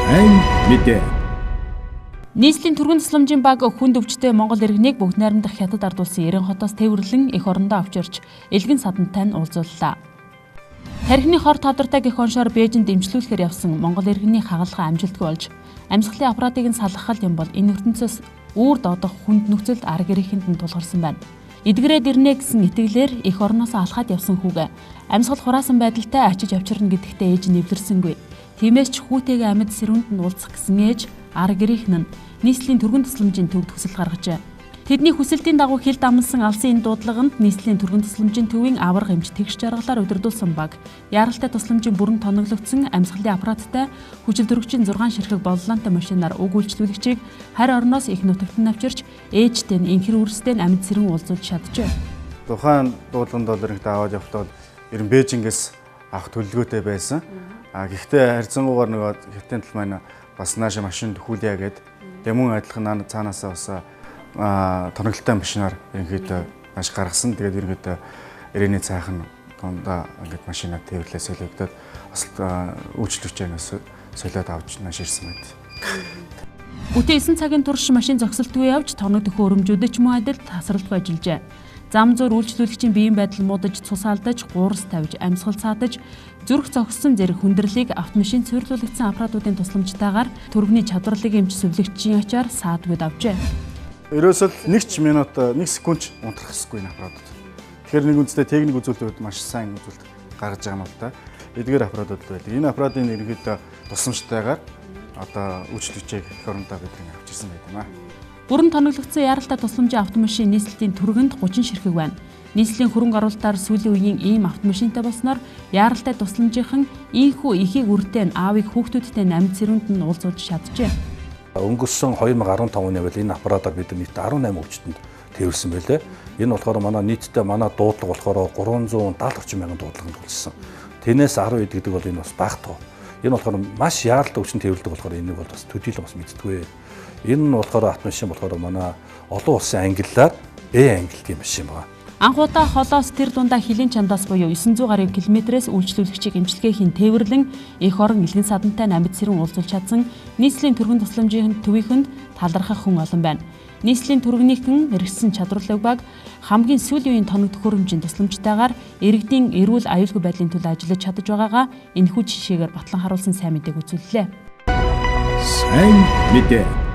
Сайн мэдээ. Нийслэлийн түргэн тусламжийн баг хүнд өвчтэй Монгол иргэнийг бүгд найрамдах хятад ард улсын 90 хотоос тээвэрлэн эх орондоо авч ирж элгэн садантай нь уулзууллаа. Тархины хор тавдартай гэх оншоор Бээжинд дэмжлүүлэхээр явсан Монгол иргэний хагалгаа амжилтгүй болж амьсгалын аппаратыг нь салгахал юм бол энэ ертөнцөөс үүр доодох хүнд нөхцөлд арга ирэхэнд нь тулгарсан байна. Эдгэрээд ирнэ гэсэн итгэлээр эх орноос алхаад явсан хүүгээ амьсгал хураасан байдалтай ачиж авчирна гэдэгтээ ээж нь эвлэрсэнгүй. Тиймээс ч хүүтэйгээ амьд сэрүүнд нь уулзах гэсэн ээж арга ирэх нь нийслэлийн түргэн тусламжийн төвд хүсэл гаргажээ. Тэдний хүсэлтийн дагуу хил дамнсан алсын энэ дуудлаганд нийслэлийн түргэн тусламжийн төвийн аварга эмч тэгш жаргалаар удирдуулсан баг яралтай тусламжийн бүрэн тоноглогдсон амьсгалын аппараттай хүчил төрөгчийн 6 ширхэг боллонтой машинаар уг үйлчлүүлэгчийг харь орноос их нутагт нь авчирч ээжтэй нь инхэр үрстэй нь амьд сэрүүн уулзуулж чаджээ. Тухайн дуудлаганд ерөнхийдөө аваад явахдаа ер нь Бээжингээс авах төлөвлөгөөтэй байсан. Гэхдээ харьцангуйгаар нөгөө хятадын тал маань бас нааша машин төхүүлье гэд мөн адилхан цаанаасаа бас тоноглолтой машинаар ерөнхийдөө маш гаргасан. Тэгээд ерөнхийдөө ирээний цаахан тундаа ингээд машинаа тээвэрлээ солиогдоод бас үйлчлэгчээс солиод авч нааш ирсэн байт. Бүтэн 9 цагийн турш машин зогсолтгүй явж тоногдох өрөмжүүдэд ч мөн адил тасралтгүй ажиллажээ. Зам зуур үйлчлүүлэгчийн биеийн байдал муудаж, цус алдаж, гуурс тавьж, амьсгал цаадаж, зүрх зогссон зэрэг хүндрэлийг автомашин цэвэрлүүлэгдсэн аппаратуудын тусламжтайгаар түргэний чадварлыг эмч сүлэгчийн ачаар саадгүйд авчээ. Ерөөсөл 1 минут 1 секунд унтрах хэрэггүй энэ аппаратууд. Тэгэхээр нэг үндэстэй техник үзүүлэлтүүд маш сайн үзүүлэлт гаргаж байгаа юм л да. Эдгээр аппаратууд байдаг. Энэ аппаратын ерөнхийдөө тусламжтайгаар одоо үйлчлэгчийг эх орондоо бидний авч ирсэн байт юм аа. Бүрэн тоноглогдсон яралтай тусламжийн автомашин нийслэлийн түргэнд 30 ширхэг байна. Нийслэлийн хөрөнгө оруулалтаар сүүлийн үеийн ийм автомашинтай болсноор яралтай тусламжийнхан ийхүү ихийг үртэй аавыг хүүхдүүдтэй амьд сэрүүнд нь уулзуулж чаджээ. Өнгөрсөн 2015 оны бол энэ аппаратаар бид нийт 18 өвчтөнд тээвэрсэн байлээ. Энэ болохоор манай нийтдээ манай дуудлага болохоор 370 орчим мянган дуудлаганд хүрсэн. Тэрнээс 10 гэдэг бол энэ бас бага тоо. Энэ болохоор маш яаралтай өвчин тээвэрлдэг болохоор энийг бол бас төдийлөн бас мэддэггүй. Энэ нь болохоор автомашин болохоор манай олон улсын ангиллаар англи гэх машин байна. Анхудаа холоос тэр дундаа хилийн чамдаас буюу 900 гаруй километрээс үйлчлүүлэгчийг эмчилгээхийн тээвэрлэн эх орон элгэн садантай амьд сэрүүн уулзуулж чадсан нийслэлийн түргэн тусламжийн төвийнхэнд талархах хүн олон байна. Нийслэлийн түргэнийхэн мэрэгсэн чадварлаг баг хамгийн сүүлийн үеийн тоногдох хөрөмжийн тусламжтайгаар иргэдийн эрүүл аюулгүй байдлын төлөө ажиллаж чадаж байгаагаа энэхүү жишээгээр батлан харуулсан сайн мэдээг үзүүллээ. Сайн мэдээ.